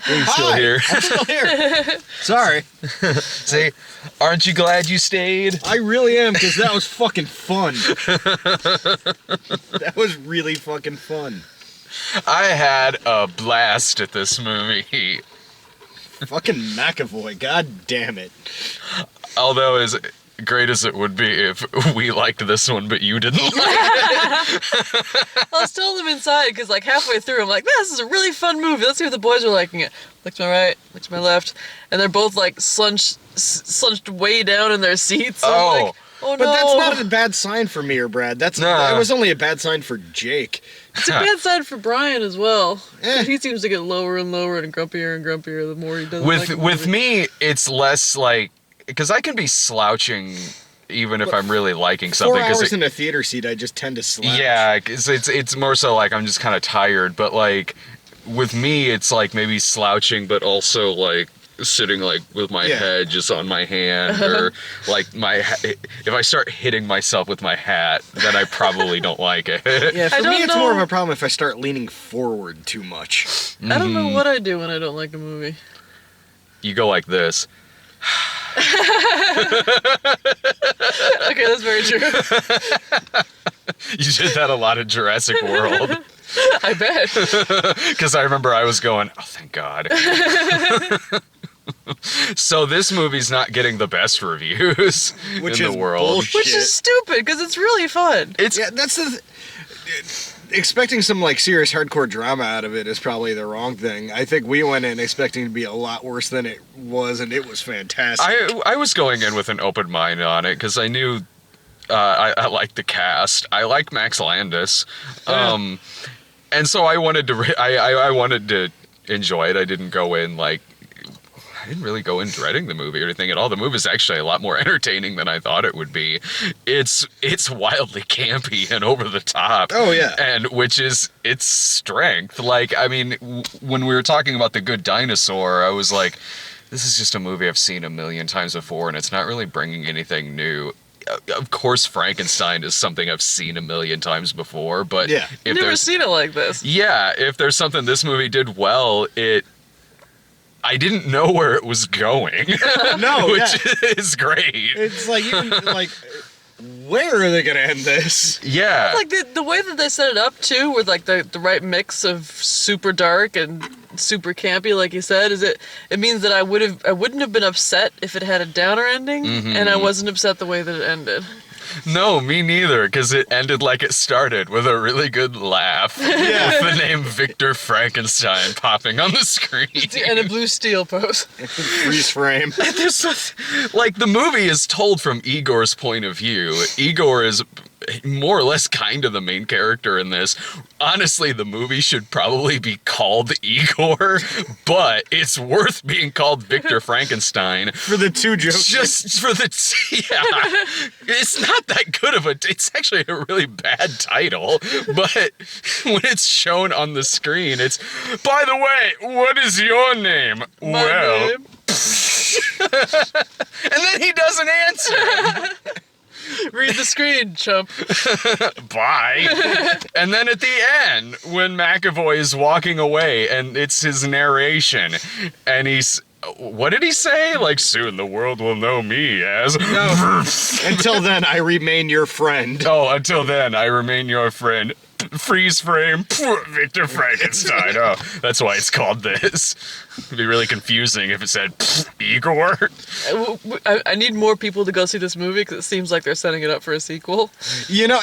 You're still here. I'm still here. Sorry. See, aren't you glad you stayed? I really am, because that was fucking fun. That was really fucking fun. I had a blast at this movie. Fucking McAvoy, god damn it. Although as great as it would be if we liked this one, but you didn't like it. I was telling them inside, because like halfway through, I'm like, man, this is a really fun movie. Let's see if the boys are liking it. Look to my right, look to my left, and they're both like slunched way down in their seats. So I'm like, oh no. But that's not a bad sign for me or Brad. That was only a bad sign for Jake. It's a bad sign for Brian as well. Eh. He seems to get lower and lower and grumpier the more he does. With me, it's less like, because I can be slouching even if I'm really liking something. 4 hours in a theater seat, I just tend to slouch. Yeah, it's more so like I'm just kind of tired. But like with me, it's like maybe slouching, but also like sitting like with my head just on my hand, or like if I start hitting myself with my hat, then I probably don't like it. Yeah, for me it's more of a problem if I start leaning forward too much. I don't know what I do when I don't like a movie. You go like this. Okay, that's very true. You did that a lot in Jurassic World. I bet. Because I remember I was going, oh, thank God. So this movie's not getting the best reviews in the world. Bullshit. Which is stupid, because it's really fun. That's expecting some like serious hardcore drama out of it is probably the wrong thing. I think we went in expecting to be a lot worse than it was, and it was fantastic. I was going in with an open mind on it because I knew I liked the cast. I like Max Landis, and so I wanted to. I wanted to enjoy it. I didn't go in like. I didn't really go in dreading the movie or anything at all. The movie's actually a lot more entertaining than I thought it would be. It's wildly campy and over the top. Oh, yeah. And which is its strength. Like, I mean, when we were talking about The Good Dinosaur, I was like, this is just a movie I've seen a million times before, and it's not really bringing anything new. Of course, Frankenstein is something I've seen a million times before, but yeah. I've never seen it like this. Yeah, if there's something this movie did well, I didn't know where it was going. No, which is great. It's like, even, like, where are they gonna end this? Yeah. Like the way that they set it up too, with like the right mix of super dark and super campy, like you said, is it means that I wouldn't have been upset if it had a downer ending, and I wasn't upset the way that it ended. No, me neither, because it ended like it started, with a really good laugh. Yeah. With the name Victor Frankenstein popping on the screen. And a blue steel pose. Freeze frame. Like, the movie is told from Igor's point of view. Igor is more or less kind of the main character in this. Honestly, the movie should probably be called Igor, but it's worth being called Victor Frankenstein. For the two jokes. Just for the... Yeah. It's not that good of a... It's actually a really bad title, but when it's shown on the screen, it's... By the way, what is your name? My name? And then he doesn't answer. Read the screen, chump. Bye. And then at the end, when McAvoy is walking away, and it's his narration, and he's... What did he say? Like, soon the world will know me as... No. Until then, I remain your friend. Oh, until then, I remain your friend. Freeze frame. Victor Frankenstein. Oh, that's why it's called this. It'd be really confusing if it said Igor. I need more people to go see this movie, because it seems like they're setting it up for a sequel. You know,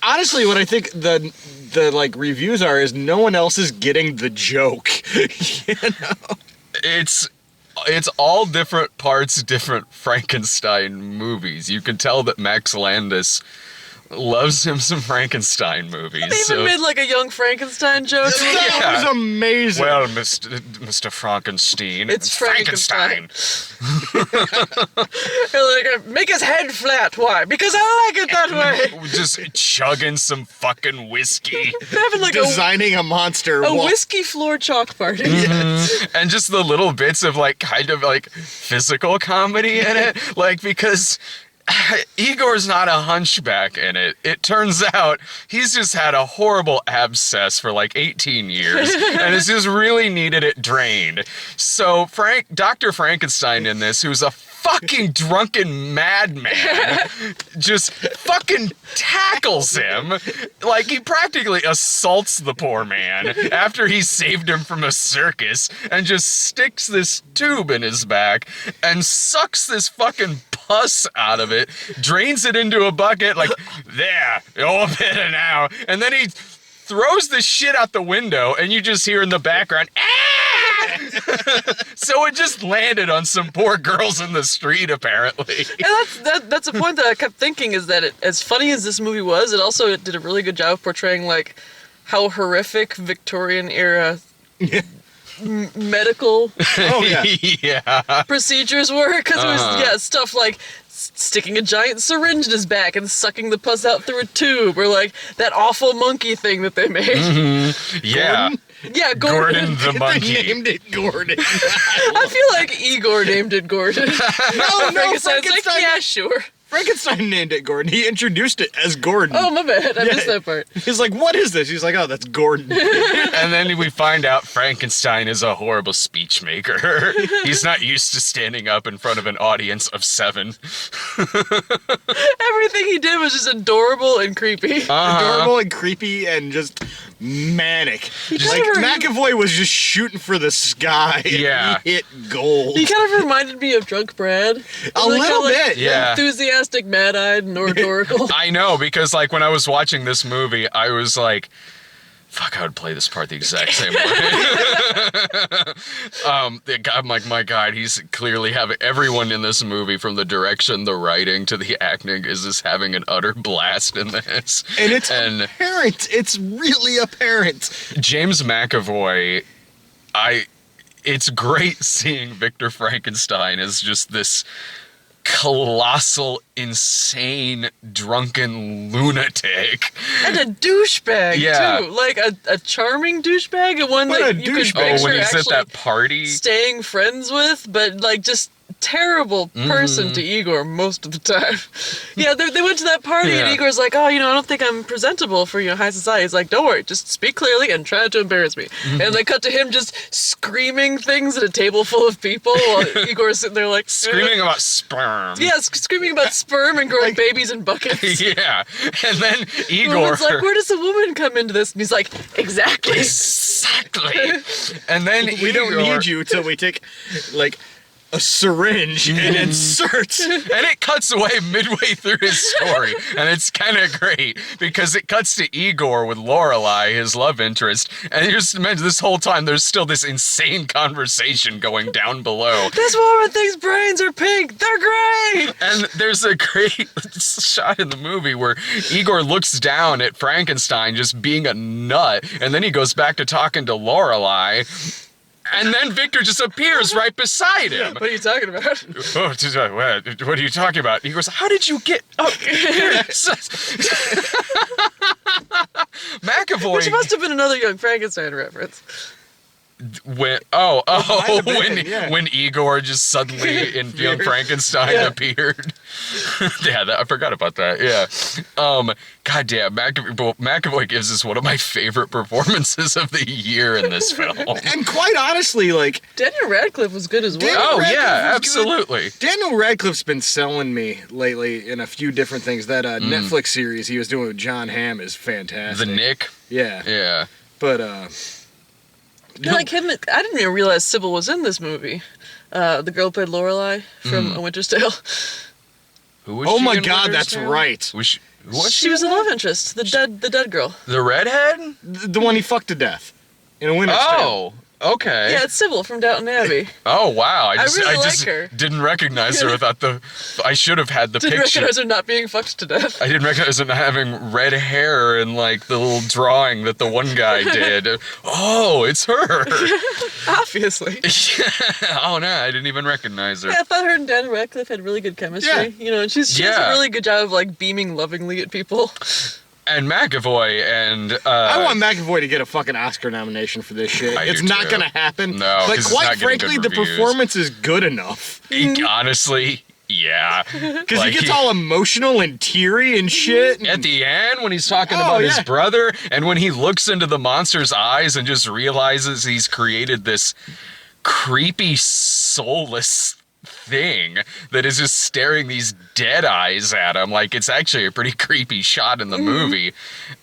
honestly, what I think the like reviews are is no one else is getting the joke. You know? It's all different parts, different Frankenstein movies. You can tell that Max Landis loves him some Frankenstein movies. They even made like a young Frankenstein joke. That was amazing. Well, Mr. Frankenstein. It's Frankenstein. Like, make his head flat. Why? Because I like it that way. Just chugging some fucking whiskey. Having like designing a monster. A whiskey floor chalk party. Yes. And just the little bits of like kind of like physical comedy in it. Like, because Igor's not a hunchback in it. It turns out he's just had a horrible abscess for like 18 years and has just really needed it drained. So Dr. Frankenstein in this, who's a fucking drunken madman, just fucking tackles him. Like, he practically assaults the poor man after he saved him from a circus and just sticks this tube in his back and sucks this fucking pus out of it, drains it into a bucket, like, there, all better now. And then he throws the shit out the window, and you just hear in the background, ah! So it just landed on some poor girls in the street, apparently. And that's a point that I kept thinking, is that as funny as this movie was, it also did a really good job of portraying, like, how horrific Victorian era medical procedures were, because it was stuff like sticking a giant syringe in his back and sucking the pus out through a tube, or like that awful monkey thing that they made. Yeah. Gordon? Yeah, Gordon the monkey. They named it Gordon. I feel like Igor named it Gordon. No, Frankenstein's like, yeah, sure. Frankenstein named it Gordon. He introduced it as Gordon. Oh, my bad. I missed that part. He's like, what is this? He's like, oh, that's Gordon. And then we find out Frankenstein is a horrible speech maker. He's not used to standing up in front of an audience of 7. Everything he did was just adorable and creepy. Adorable and creepy and just manic. Like, McAvoy was just shooting for the sky. Yeah. He hit gold. He kind of reminded me of Drunk Brad. A little bit. Yeah. Enthusiastic, mad-eyed, and oratorical. I know, because like when I was watching this movie, I was like, fuck, I would play this part the exact same way. I'm like, my God, he's clearly having, everyone in this movie, from the direction, the writing, to the acting, is just having an utter blast in this. And it's apparent. It's really apparent. James McAvoy, it's great seeing Victor Frankenstein as just this colossal, insane, drunken lunatic. And a douchebag, too. Like, a charming douchebag, and one that you could picture when he's actually at that party, staying friends with, but, like, just terrible person to Igor most of the time. Yeah, they went to that party, and Igor's like, oh, I don't think I'm presentable for, high society. He's like, don't worry, just speak clearly and try not to embarrass me. And they cut to him just screaming things at a table full of people while Igor's sitting there like... Screaming about sperm. Yeah, screaming about sperm and growing babies in buckets. Yeah, and then Igor... Woman's like, where does the woman come into this? And he's like, exactly. Exactly. And then we don't need you till we take, like... a syringe and insert. And it cuts away midway through his story. And it's kind of great because it cuts to Igor with Lorelei, his love interest. And you just imagine this whole time there's still this insane conversation going down below. This woman thinks brains are pink. They're great. And there's a great shot in the movie where Igor looks down at Frankenstein just being a nut. And then he goes back to talking to Lorelei. And then Victor just appears right beside him. What are you talking about? What are you talking about? He goes, how did you get up here? McAvoy... Which must have been another Young Frankenstein reference. When Igor just suddenly in Young Frankenstein appeared. I forgot about that. Yeah. God damn, McAvoy gives us one of my favorite performances of the year in this film. And quite honestly, like... Daniel Radcliffe was good as well. Absolutely. Good. Daniel Radcliffe's been selling me lately in a few different things. That Netflix series he was doing with John Hamm is fantastic. The Nick? Yeah. Yeah. But, like him, I didn't even realize Sybil was in this movie. The girl who played Lorelei from A Winter's Tale. Who was oh she my in God, Winter's that's Tale? right. She was a love interest, the dead girl. The redhead? The one he fucked to death in A Winter's Tale. Okay. Yeah, it's Sybil from Downton Abbey. Oh wow! I really just like her. didn't recognize her without the. I should have had the Didn't picture. recognize her not being fucked to death. I didn't recognize her not having red hair and like the little drawing that the one guy did. Oh, it's her. Obviously. Oh no, I didn't even recognize her. Yeah, I thought her and Daniel Radcliffe had really good chemistry. Yeah. And she does a really good job of like beaming lovingly at people. And McAvoy and I want McAvoy to get a fucking Oscar nomination for this shit. It's not too. gonna happen. No, but 'cause it's quite not getting frankly, good the reviews. performance is good enough. Honestly, Yeah. Because Like, he gets all emotional and teary and shit. at the end, when he's talking Oh, about his yeah. brother, and when he looks into the monster's eyes and just realizes he's created this creepy, soulless thing that is just staring these dead eyes at him. Like, it's actually a pretty creepy shot in the movie.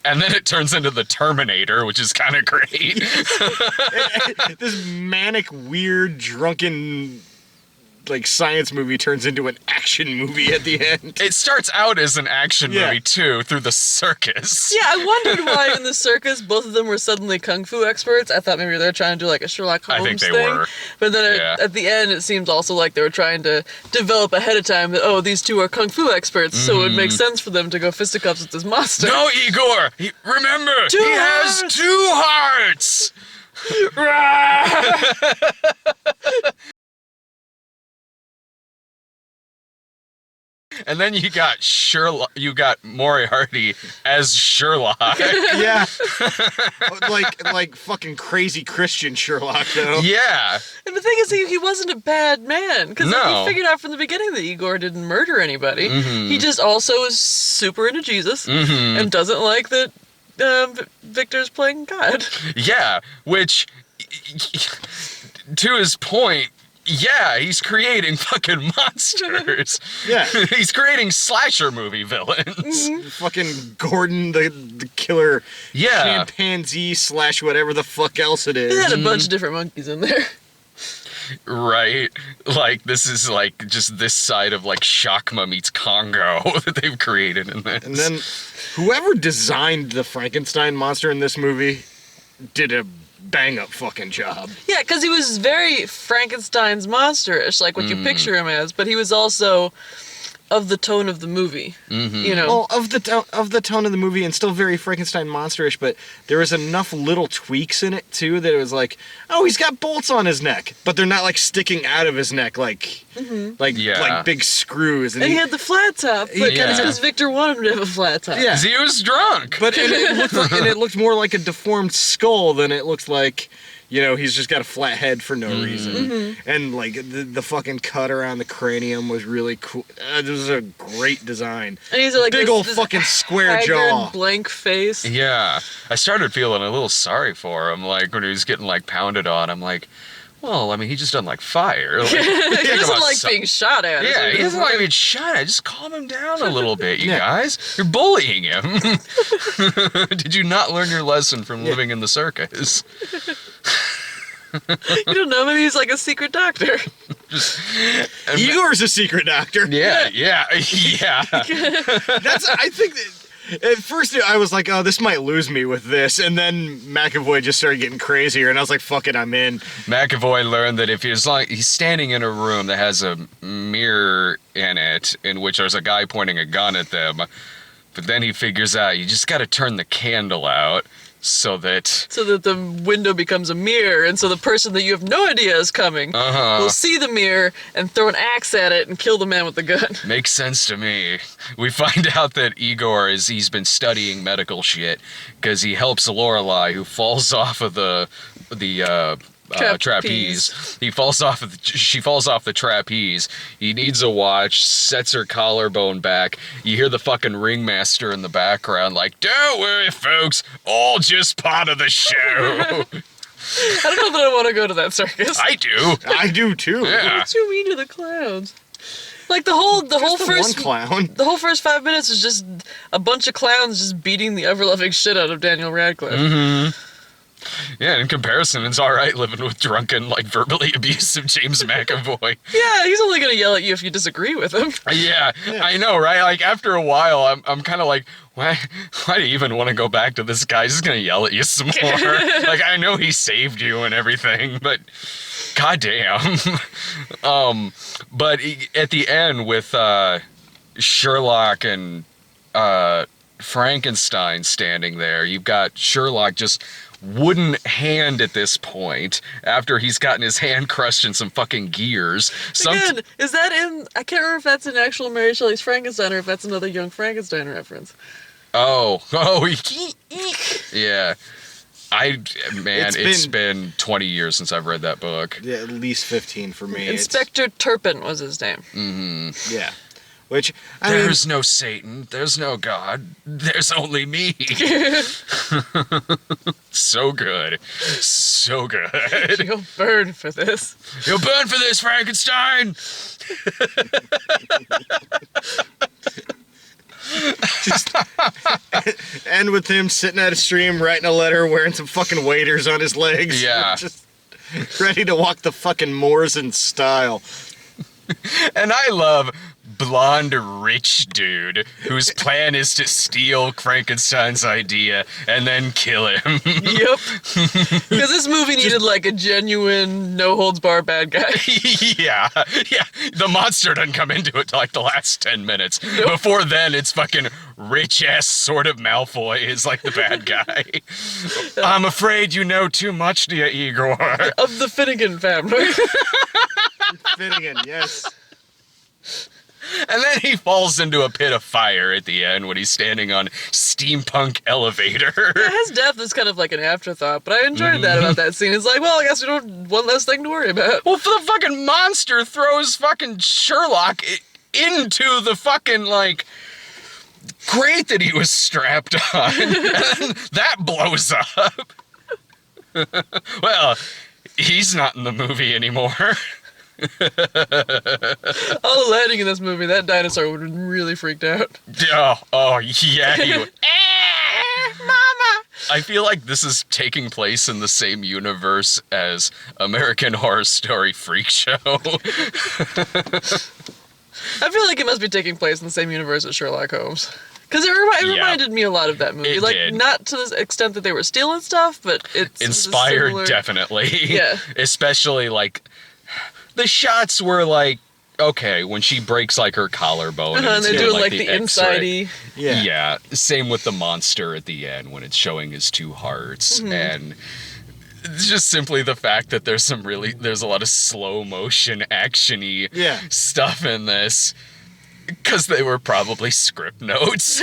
And then it turns into the Terminator, which is kind of great. This manic, weird, drunken, like, science movie turns into an action movie at the end. It starts out as an action Yeah. movie, too, through the circus. Yeah, I wondered why in the circus both of them were suddenly kung fu experts. I thought maybe they were trying to do like a Sherlock Holmes I think they thing. were. But then Yeah. at the end, it seemed also like they were trying to develop ahead of time that, oh, these two are kung fu experts, so it would make sense for them to go fisticuffs with this monster. No, Igor! Remember, Two he has hearts! 2 hearts! And then you got Sherlock. You got Moriarty as Sherlock. Yeah. like fucking crazy Christian Sherlock, though. Yeah, And the thing is, he wasn't a bad man, because No. he figured out from the beginning that Igor didn't murder anybody. He just also is super into Jesus and doesn't like that Victor's playing God. yeah. Which, to his point, yeah, he's creating fucking monsters. Yeah. He's creating slasher movie villains. Fucking Gordon, the killer Yeah. chimpanzee / whatever the fuck else it is. He had a bunch of different monkeys in there. Right? Like, this is like just this side of like Shakma meets Congo that they've created in this. And then whoever designed the Frankenstein monster in this movie did a bang-up fucking job. Yeah, because he was very Frankenstein's monster-ish, like what you picture him as, but he was also of the tone of the movie. You know? Well, of the tone of the movie, and still very Frankenstein monsterish, but there was enough little tweaks in it too that it was like, oh, he's got bolts on his neck, but they're not like sticking out of his neck like Yeah. like big screws. And he had the flat top, but Yeah. it's because Victor wanted him to have a flat top. Yeah. 'Cause he was drunk. But and it looked more like a deformed skull than it looked like, you know, he's just got a flat head for no reason. And like the fucking cut around the cranium was really cool. This was a great design. And he's like Big this, old this fucking square haggard, jaw. blank face. Yeah, I started feeling a little sorry for him, like when he was getting like pounded on. I'm like, well, I mean, he just doesn't like fire. Like, He think doesn't about like some- being shot at. Yeah, he doesn't like being shot at. Just calm him down a little bit, you Yeah. guys. You're bullying him. Did you not learn your lesson from living in the circus? You don't know, maybe he's like a secret doctor. And- Igor's a secret doctor. yeah. I think that at first I was like, oh, this might lose me with this. And then McAvoy just started getting crazier, and I was like, fuck it, I'm in. McAvoy learned that if he's standing in a room that has a mirror in it, in which there's a guy pointing a gun at them, but then he figures out you just got to turn the candle out so that So that the window becomes a mirror, and so the person that you have no idea is coming will see the mirror and throw an axe at it and kill the man with the gun. makes sense to me. We find out that Igor he's been studying medical shit because he helps Lorelei, who falls off of the trapeze. She falls off the trapeze. He needs a watch, sets her collarbone back. You hear the fucking ringmaster in the background like, don't worry, folks, all just part of the show. I don't know that I want to go to that circus. I do. I do too. Yeah. What you mean to the clowns? Like the whole Just the first one clown. the whole first 5 minutes is just a bunch of clowns just beating the ever-loving shit out of Daniel Radcliffe. Yeah, in comparison, it's all right living with drunken, like, verbally abusive James McAvoy. Yeah, he's only gonna yell at you if you disagree with him. Yeah, I know, right? Like, after a while, I'm kind of like, why do you even want to go back to this guy? He's just gonna yell at you some more. Like, I know he saved you and everything, but goddamn. But at the end with Sherlock and Frankenstein standing there, you've got Sherlock just wooden hand at this point after he's gotten his hand crushed in some fucking gears. Again, is that in? I can't remember if that's in actual Mary Shelley's Frankenstein or if that's another Young Frankenstein reference. Oh, yeah. It's been 20 years since I've read that book. Yeah, at least 15 for me. Inspector Turpin was his name. Yeah. Which, I mean, There's no Satan. There's no God. There's only me. So good. So good. You'll burn for this. You'll burn for this, Frankenstein! end with him sitting at a stream, writing a letter, wearing some fucking waders on his legs. Yeah. Just ready to walk the fucking moors in style. And I love blonde rich dude whose plan is to steal Frankenstein's idea and then kill him. Yep. Because this movie needed like a genuine, no holds barred bad guy. Yeah. The monster doesn't come into it till like the last 10 minutes. Nope. Before then, it's fucking rich ass sort of Malfoy is like the bad guy. I'm afraid you know too much, dear Igor. Of the Finnegan family. Finnegan, yes. And then he falls into a pit of fire at the end when he's standing on steampunk elevator. His death is kind of like an afterthought, but I enjoyed that about that scene. It's like, well, I guess we don't one less thing to worry about. Well, the fucking monster throws fucking Sherlock into the fucking, like, grate that he was strapped on. And that blows up. Well, he's not in the movie anymore. All the landing in this movie, that dinosaur would have been really freaked out. Oh yeah. He would. Mama. I feel like this is taking place in the same universe as American Horror Story Freak Show. I feel like it must be taking place in the same universe as Sherlock Holmes. Because it reminded me a lot of that movie. It like, did. Not to the extent that they were stealing stuff, but it's Inspired, similar... definitely. Yeah. Especially, like, the shots were like, okay, when she breaks, like, her collarbone. And it's they're doing, doing, like, the X-ray. inside-y. Yeah. Same with the monster at the end when it's showing his two hearts. Mm-hmm. And it's just simply the fact that there's a lot of slow motion action-y stuff in this. Because they were probably script notes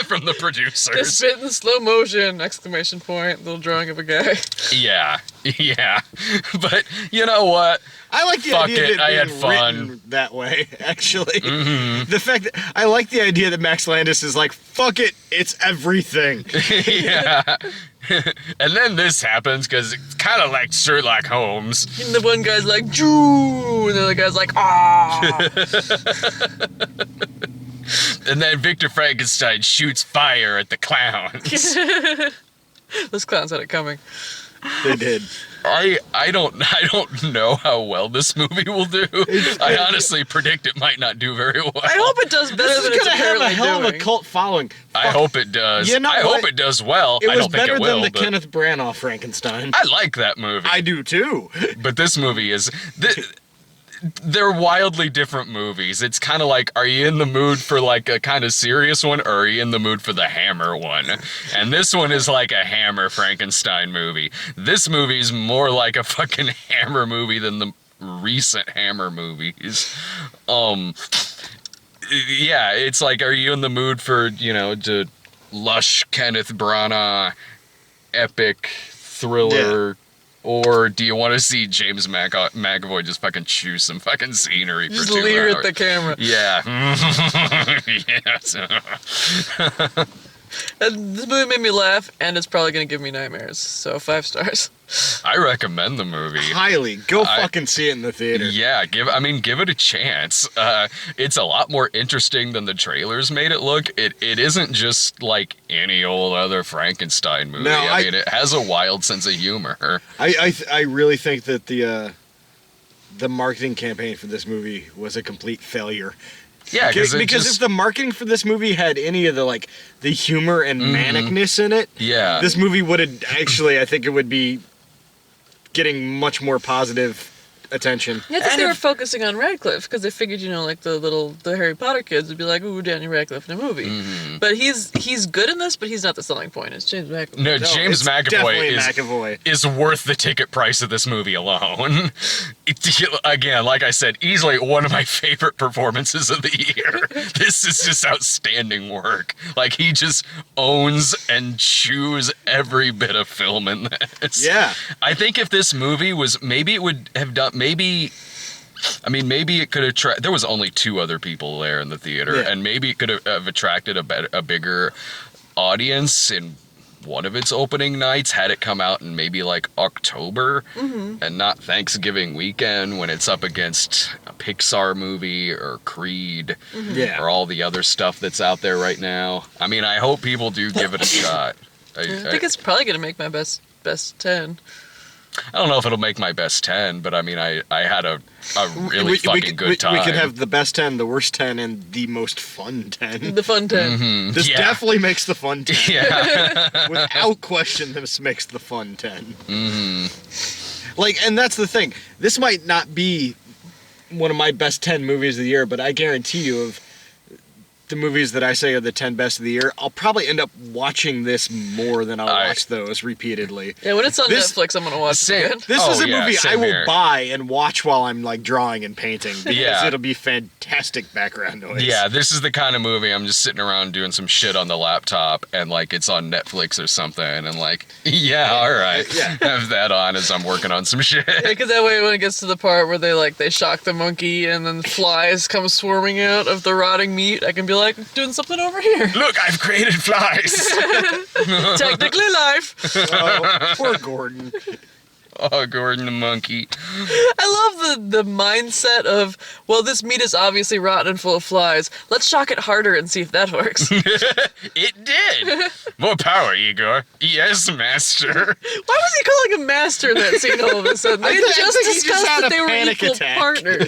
from the producers. This bit in slow motion! Exclamation point! Little drawing of a guy. Yeah. But you know what? I like the Fuck idea it, that I had being fun. written that way, actually. The fact that I like the idea that Max Landis is like, fuck it, it's everything. Yeah. And then this happens because it's kind of like Sherlock Holmes. And the one guy's like, Jew! And the other guy's like, ah! And then Victor Frankenstein shoots fire at the clowns. Those clowns had it coming. They did. I don't know how well this movie will do. I honestly predict it might not do very well. I hope it does better This than is it's gonna have a apparently hell of a doing. cult following. I hope it does. You know I what? hope it does well. It I was don't think better it will. than the but Kenneth Branagh Frankenstein. I like that movie. I do too. But this movie is... They're wildly different movies. It's kind of like, are you in the mood for like a kind of serious one, or are you in the mood for the Hammer one? And this one is like a Hammer Frankenstein movie. This movie's more like a fucking Hammer movie than the recent Hammer movies. Yeah, it's like, are you in the mood for, the lush Kenneth Branagh epic thriller? Yeah. Or do you want to see James McAvoy just fucking chew some fucking scenery for 2 hours? Just leer at the camera. Yeah. Yes. And this movie made me laugh, and it's probably going to give me nightmares. So 5 stars. I recommend the movie. Highly. Go fucking see it in the theater. Yeah, give it a chance. It's a lot more interesting than the trailers made it look. It isn't just like any old other Frankenstein movie. No, I mean, it has a wild sense of humor. I really think that the marketing campaign for this movie was a complete failure. Yeah, because if the marketing for this movie had any of the humor and manicness in it, yeah, this movie would have actually, I think it would be getting much more positive attention. Yeah, I think And they were if- focusing on Radcliffe because they figured, like the Harry Potter kids would be like, "Ooh, Daniel Radcliffe in a movie." But he's good in this, but he's not the selling point. It's James McAvoy. No, No, James it's definitely McAvoy McAvoy. is worth the ticket price of this movie alone. Again, like I said, easily one of my favorite performances of the year. This is just outstanding work. Like, he just owns and chews every bit of film in this. Yeah. I think if this movie was, maybe it would have done, maybe it could have, there was only 2 other people there in the theater, Yeah. and maybe it could have attracted a bigger audience in one of its opening nights had it come out in maybe like October and not Thanksgiving weekend when it's up against a Pixar movie or Creed Yeah. or all the other stuff that's out there right now. I mean, I hope people do give it a shot. I think it's probably gonna make my best 10. I don't know if it'll make my best 10, but I mean, I had a really fucking good time. We could have the best 10, the worst 10, and the most fun 10. The fun 10. This Yeah. definitely makes the fun 10. Yeah. Without question, this makes the fun 10. Like, and that's the thing. This might not be one of my best 10 movies of the year, but I guarantee you of the movies that I say are the 10 best of the year, I'll probably end up watching this more than I'll watch those repeatedly. Yeah, when it's on This- Netflix, I'm gonna watch it Same. again. This Oh, is a yeah, movie I same will here. buy and watch while I'm like drawing and painting because Yeah. it'll be fantastic background noise. Yeah, this is the kind of movie I'm just sitting around doing some shit on the laptop and like it's on Netflix or something and like, yeah, all right. Yeah. Have that on as I'm working on some shit. Yeah, because that way when it gets to the part where they shock the monkey and then flies come swarming out of the rotting meat, I can be like, doing something over here. Look, I've created flies. Technically life. Oh, poor Gordon. Oh, Gordon the monkey. I love the mindset of, well, this meat is obviously rotten and full of flies. Let's shock it harder and see if that works. It did. More power, Igor. Yes, master. Why was he calling him master in that scene all of a sudden? They I think just he just discussed had that a they were panic equal attack. partners.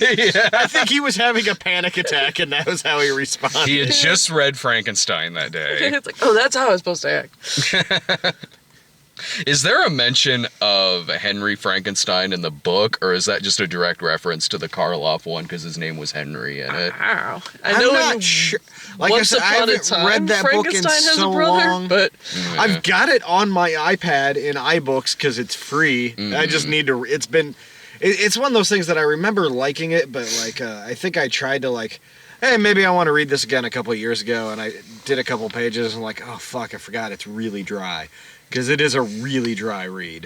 I think he was having a panic attack, and that was how he responded. He had just read Frankenstein that day. It's like, oh, that's how I was supposed to act. Is there a mention of Henry Frankenstein in the book, or is that just a direct reference to the Karloff one because his name was Henry in it? Wow. I I'm know not in sure. Like Once I said, I Upon a haven't Time, read that book in Frankenstein has so a brother, long. but I've got it on my iPad in iBooks because it's free. I just need to. It's one of those things that I remember liking it, but like I think I tried to like, hey, maybe I want to read this again a couple of years ago, and I did a couple pages and like, oh fuck, I forgot it's really dry because it is a really dry read.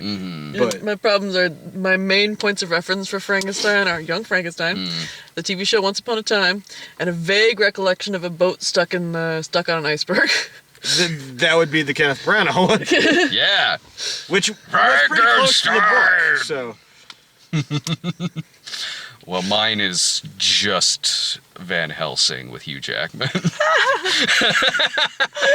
But my problems are my main points of reference for Frankenstein are Young Frankenstein, the TV show Once Upon a Time, and a vague recollection of a boat stuck on an iceberg. that would be the Kenneth Branagh one, Yeah. which was pretty close to the book. So Well, mine is just Van Helsing with Hugh Jackman.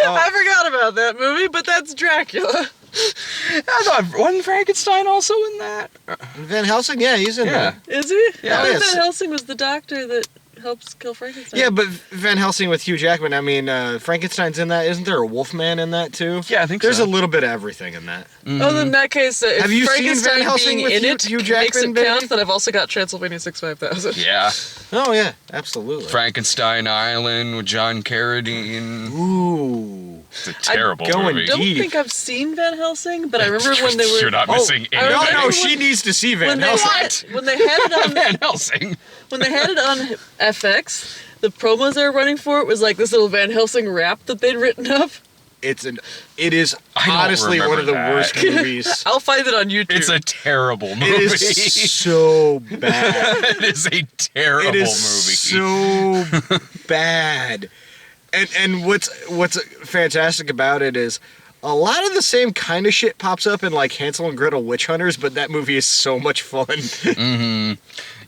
I forgot about that movie, but that's Dracula. I thought, wasn't Frankenstein also in that? Van Helsing, yeah, he's in Yeah. there. Is he? Yeah. I thought Yes. Van Helsing was the doctor that helps kill Frankenstein. Yeah, but Van Helsing with Hugh Jackman. I mean, Frankenstein's in that. Isn't there a Wolfman in that too? Yeah, I think There's so. a little bit of everything in that. Oh, then in that case, if Have you seen Frankenstein Van Helsing being with in Hugh- it Hugh makes Jackman, it baby? count, then I've also got Transylvania 65000. Yeah. Oh yeah, absolutely. Frankenstein Island with John Carradine. Ooh. It's a terrible going movie. I don't Deep. think I've seen Van Helsing, but I remember when they were You're not missing I anything. No, remember no, when- she needs to see Van when they Helsing. had, when they had it on Van Helsing. when they had it on FX, the promos they were running for it was like this little Van Helsing rap that they'd written up. It is I don't honestly one of the remember worst that. movies. I'll find it on YouTube. It's a terrible movie. It is so bad. It is a terrible It is movie. so bad. And what's fantastic about it is a lot of the same kind of shit pops up in like Hansel and Gretel Witch Hunters, but that movie is so much fun.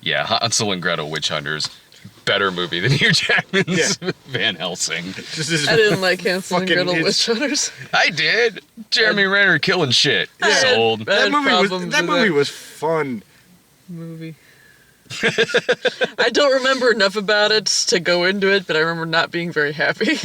Yeah, Hansel and Gretel Witch Hunters. Better movie than Hugh Jackman's Van Helsing. Just as I didn't like Hansel and fucking Gretel his- Witch Hunters. I did. Jeremy Renner killing shit. I had- Sold. I had that movie problems with was fun. movie. I don't remember enough about it to go into it, but I remember not being very happy.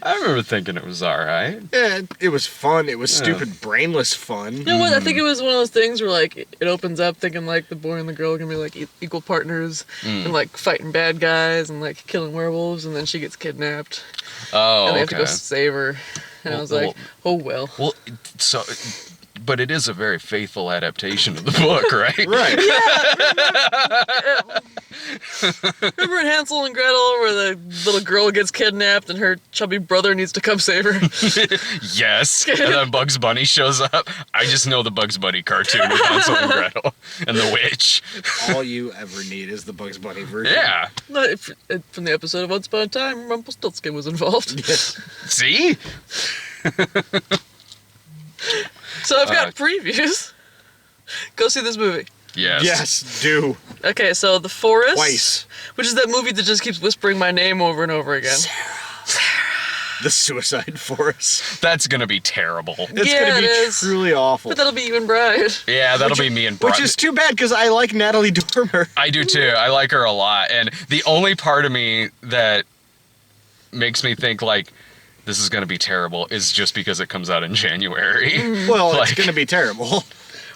I remember thinking it was alright. Yeah, it was fun. It was stupid, brainless fun. You know what? I think it was one of those things where like it opens up thinking like the boy and the girl are gonna be like equal partners and like fighting bad guys and like killing werewolves, and then she gets kidnapped Oh, and they have to okay. go save her. And I was Well, like, oh well. Well, so, but it is a very faithful adaptation of the book, right? Right. Remember in Hansel and Gretel where the little girl gets kidnapped and her chubby brother needs to come save her? Yes. And then Bugs Bunny shows up. I just know the Bugs Bunny cartoon with Hansel and Gretel and the witch. All you ever need is the Bugs Bunny version. Yeah. From the episode of Once Upon a Time, Rumpelstiltskin was involved. Yes. See? So I've got previews. Go see this movie. Yes. Yes, do. Okay, so The Forest. Twice. Which is that movie that just keeps whispering my name over and over again. The Suicide Forest. That's gonna be terrible. It's Yeah, gonna be it is. truly awful. But that'll be you and Bride. Yeah, that'll be me and Which Brian. is too bad because I like Natalie Dormer. I do too. I like her a lot. And the only part of me that makes me think like this is gonna be terrible is just because it comes out in January. Well, it's Like- gonna be terrible.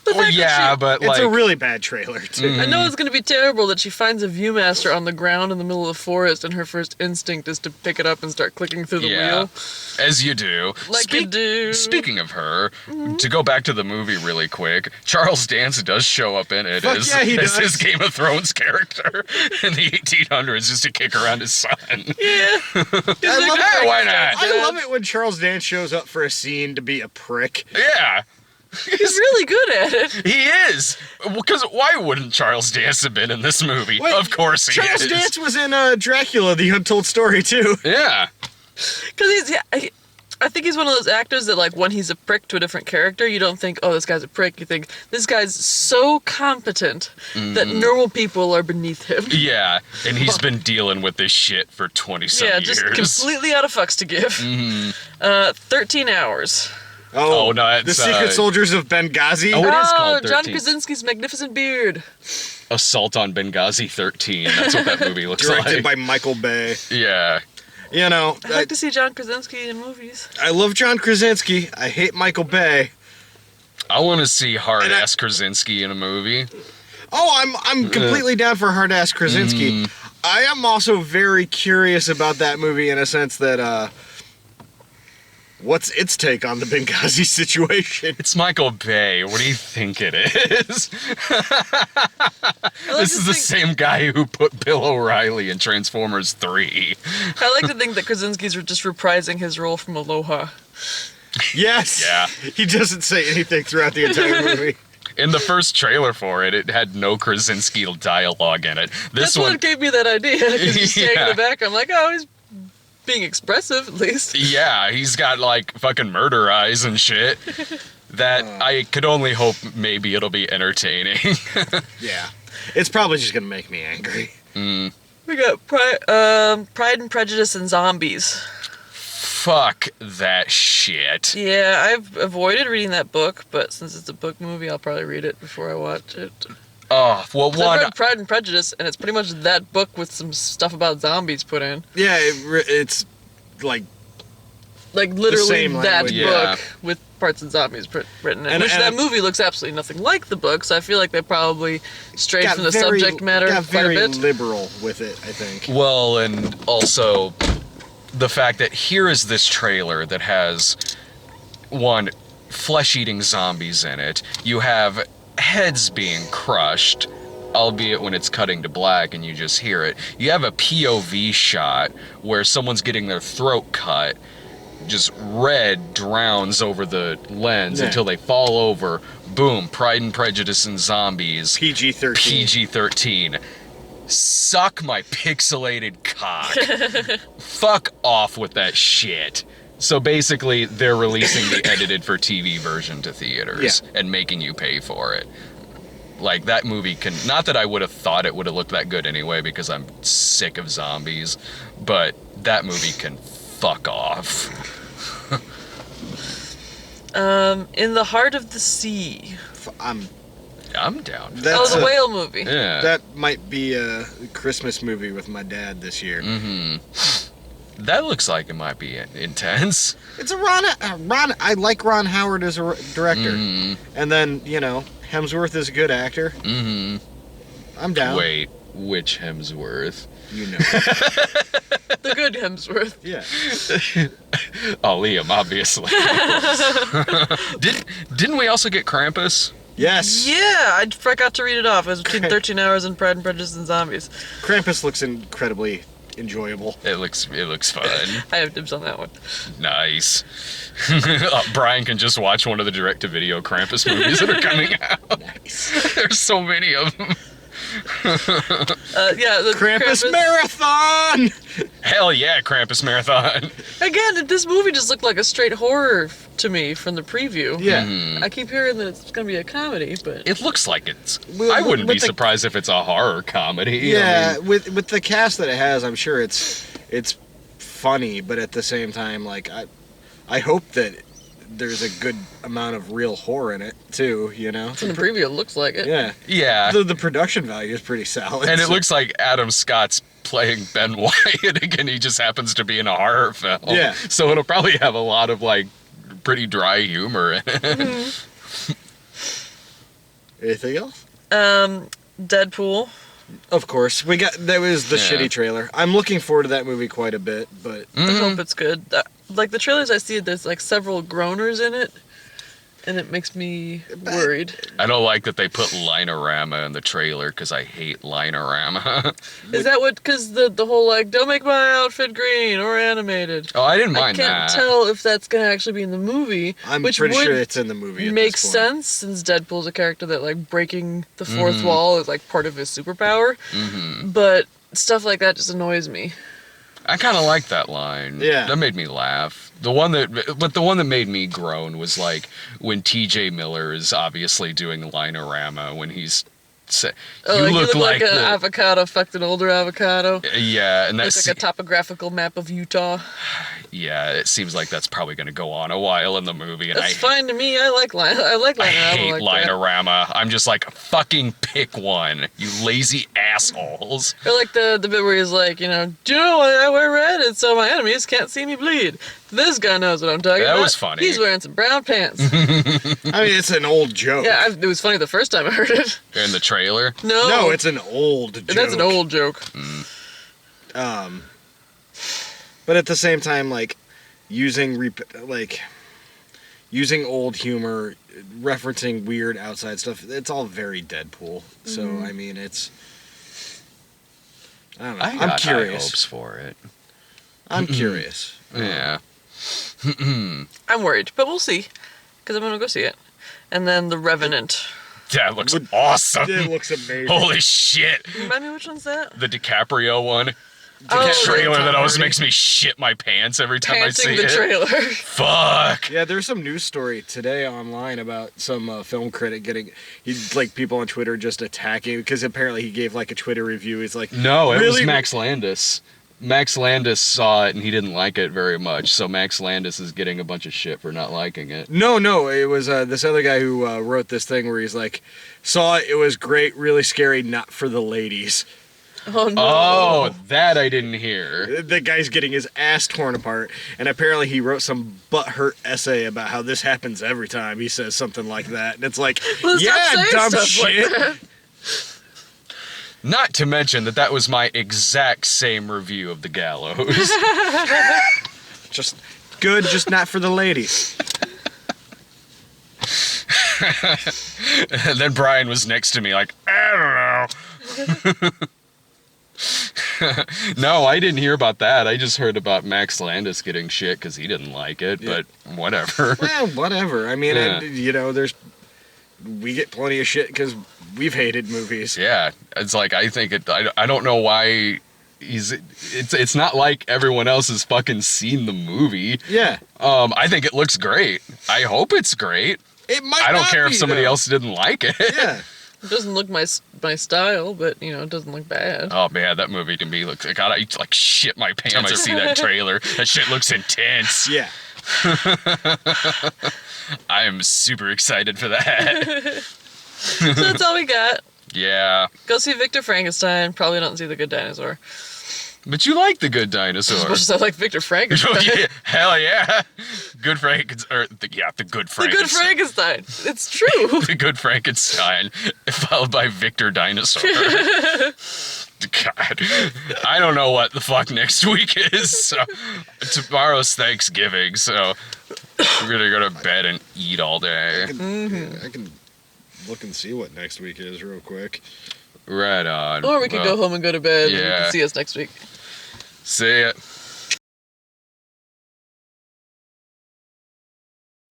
The Well, fact that yeah, she- but It's like a really bad trailer, too. I know it's going to be terrible that she finds a Viewmaster on the ground in the middle of the forest, and her first instinct is to pick it up and start clicking through the wheel. as you do. Like you do. Speaking of her, to go back to the movie really quick, Charles Dance does show up in it Fuck as, yeah, he as does. his Game of Thrones character in the 1800s just to kick around his son. Yeah. I love Hey, why not? I love it when Charles Dance shows up for a scene to be a prick. Yeah, He's really good at it. he is. Because why wouldn't Charles Dance have been in this movie? Wait, of course he Charles is. Dance was in Dracula, The Untold Story, too. Yeah. Because I think he's one of those actors that, like, when he's a prick to a different character, you don't think, oh, this guy's a prick. You think, this guy's so competent that normal people are beneath him. Yeah, and he's been dealing with this shit for 20-some Yeah, years. just completely out of fucks to give. 13 Hours. Oh, no, it's, The Secret Soldiers of Benghazi. Oh, it is called John 13. Krasinski's magnificent beard. Assault on Benghazi 13. That's what that movie looks Directed like. by Michael Bay. Yeah. You know, I'd like to see John Krasinski in movies. I love John Krasinski. I hate Michael Bay. I want to see And I- hard-ass Krasinski in a movie. Oh, I'm completely down for hard ass Krasinski. I am also very curious about that movie in a sense that what's its take on the Benghazi situation? It's Michael Bay. What do you think it is? This is the same guy who put Bill O'Reilly in Transformers 3. I like to think that Krasinski's just reprising his role from Aloha. Yes. Yeah. He doesn't say anything throughout the entire movie. In the first trailer for it, it had no Krasinski dialogue in it. This That's one, what gave me that idea. Because he's standing in Yeah. the back, I'm like, oh, he's being expressive at least. yeah, he's got like fucking murder eyes and shit. That I could only hope maybe it'll be entertaining. Yeah. It's probably just going to make me angry. We got Pride and Prejudice and Zombies. Fuck that shit. Yeah, I've avoided reading that book, but since it's a book movie, I'll probably read it before I watch it. Oh, well, 'Cause I've one. read Pride and Prejudice, and it's pretty much that book with some stuff about zombies put in. Yeah, it's like Like, literally same that language. Yeah. book with parts of zombies written in it. And- Which and that I- movie looks absolutely nothing like the book, so I feel like they probably strayed got from the very- subject matter got quite a very bit. liberal with it, I think. Well, and also the fact that here is this trailer that has one flesh-eating zombies in it. You have heads being crushed, albeit when it's cutting to black and you just hear it. You have a POV shot where someone's getting their throat cut. Just red drowns over the lens Yeah. until they fall over. Boom, Pride and Prejudice and Zombies. PG-13. PG-13. Suck my pixelated cock. Fuck off with that shit. So basically, they're releasing the edited for TV version to theaters and making you pay for it. Like, that movie can... Not that I would have thought it would have looked that good anyway, because I'm sick of zombies, but that movie can fuck off. In the Heart of the Sea. I'm I'm down. That's the a- whale movie. Yeah. That might be a Christmas movie with my dad this year. Mm-hmm. That looks like it might be intense. It's a Ron. I like Ron Howard as a director, and then Hemsworth is a good actor. Mm-hmm. I'm down. Wait, which Hemsworth? You know. The good Hemsworth. Yeah. Oh, Liam, obviously. Didn't we also get Krampus? Yes. Yeah, I forgot to read it off. It was between 13 Hours and Pride and Prejudice and Zombies. Krampus looks incredibly enjoyable. It looks fun. I have dibs on that one. Nice. Brian can just watch one of the direct-to-video Krampus movies that are coming out. Nice. There's so many of them. Yeah, the Krampus Marathon! Hell yeah, Krampus Marathon. Again, this movie just looked like a straight horror to me from the preview. Yeah. I keep hearing that it's going to be a comedy, but... It looks like it's... Well, I wouldn't with be the- surprised if it's a horror comedy. Yeah, I mean, with the cast that it has, I'm sure it's funny, but at the same time, like I hope that there's a good amount of real horror in it too. From the preview, it looks like it. Yeah. yeah. The production value is pretty solid. And it so- looks like Adam Scott's playing Ben Wyatt again. He just happens to be in a horror film. Yeah. So it'll probably have a lot of like pretty dry humor in it. Anything else? Deadpool. Of course, there was the Yeah. shitty trailer. I'm looking forward to that movie quite a bit, but I hope it's good. Like the trailers I see, there's like several groaners in it, and it makes me worried. I don't like that they put Linorama in the trailer because I hate Linorama. Is that what? Because the whole like, don't make my outfit green or animated. Oh, I didn't I mind can't that. tell if that's gonna actually be in the movie. I'm which pretty would sure it's in the movie. At makes this point. sense since Deadpool's a character that like breaking the fourth wall is like part of his superpower. But stuff like that just annoys me. I kind of like that line. Yeah. That made me laugh. The one that made me groan was like when T.J. Miller is obviously doing Linorama when he's Oh, you look like an the, avocado, fucked an older avocado. yeah, and that's Looks like a topographical map of Utah. yeah. It seems like that's probably going to go on a while in the movie, and That's fine to me. I like Linorama. I hate like that. Linorama. I'm just like, fucking pick one, you lazy assholes. Or like the bit where he's like, do you know why I wear red? And so my enemies can't see me bleed. This guy knows what I'm talking about. That was funny. He's wearing some brown pants. I mean, it's an old joke. Yeah, it was funny the first time I heard it. In the trailer. No, it's an old joke. That's an old joke. But at the same time, like using old humor, referencing weird outside stuff, it's all very Deadpool. So I mean, it's I don't know. I I'm got high curious. hopes for it. I'm curious. Yeah. I'm worried, but we'll see. Because I'm going to go see it. And then The Revenant. That looks awesome. It looks amazing. Holy shit. Remind me which one's that? The DiCaprio one. Oh, The trailer Tom that always Hardy. makes me shit my pants every time I see Pantsing the it. trailer. Fuck. Yeah, there's some news story today online about some film critic people on Twitter just attacking because apparently he gave like a Twitter review. He's like, No, it was Really? Max Landis. Max Landis saw it and he didn't like it very much, so Max Landis is getting a bunch of shit for not liking it. No, it was this other guy who wrote this thing where he's like, saw it was great, really scary, not for the ladies. Oh, no. Oh, that I didn't hear. The guy's getting his ass torn apart, and apparently he wrote some butthurt essay about how this happens every time he says something like that. And it's like, Well, stop yeah, saying dumb stuff shit. like that. Not to mention that was my exact same review of The Gallows. Just good, just not for the ladies. And then Brian was next to me like, I don't know. No, I didn't hear about that. I just heard about Max Landis getting shit because he didn't like it, Yeah. but whatever. Well, whatever. I mean, Yeah. we get plenty of shit because we've hated movies. Yeah, it's like I don't know why it's not like everyone else has fucking seen the movie. Yeah. I think it looks great. I hope it's great. It might I don't not care be, if somebody though. else didn't like it. Yeah. It doesn't look my style, but, it doesn't look bad. Oh man, that movie to me looks like I like shit my pants. I see that trailer. That shit looks intense. Yeah. I am super excited for that. So that's all we got. Yeah. Go see Victor Frankenstein. Probably don't see The Good Dinosaur. But you like The Good Dinosaur. As much as I like Victor Frankenstein. Oh, yeah. Hell yeah. Good Frankenstein. The Good Frankenstein. The Good Frankenstein. It's true. The Good Frankenstein, followed by Victor Dinosaur. God, I don't know what the fuck next week is. So tomorrow's Thanksgiving, so we're gonna go to bed and eat all day. I can look and see what next week is real quick. Right on. Or we could go home and go to bed and you Yeah. can see us next week. See ya.